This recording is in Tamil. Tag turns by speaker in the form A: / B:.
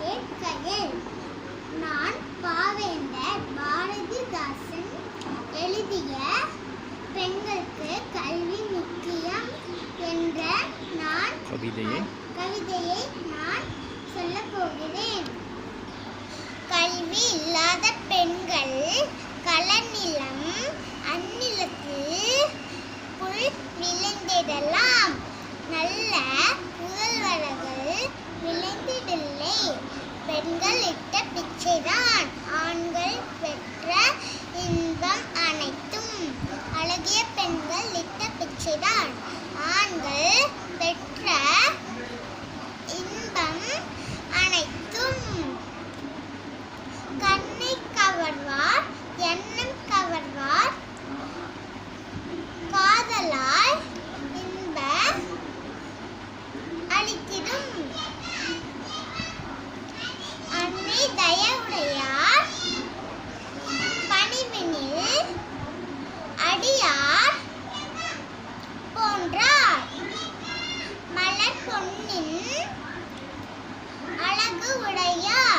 A: கயல். நான் பாவேந்தர் பாரதிதாசன் எழுதிய பெண்களுக்கு கல்வி முக்கியம் என்ற கவிதையை நான் சொல்லப் போகிறேன். கல்வி இல்லாத பெண்கள் களநிலம் அந்நிலத்தில் புல் விளைந்திடலாம். நல்ல புதல்வர்கள் விளைந்திடலை. பெண்கள் இட்ட பிச்சைதான் ஆண்கள் பெற்ற இன்பம் அனைத்தும். அழகிய பெண்கள் இட்ட பிச்சைதான் ஆண்கள் பெற்ற இன்பம் அனைத்தும். கண்ணை கவர்வார் எண்ணம் கவர்வார் காதலால் இன்ப அளித்திடும். அன்னை தயவுடையார் பணிவினில் அடியார் போன்றார். மலர் பொன்னின் அழகு உடையார்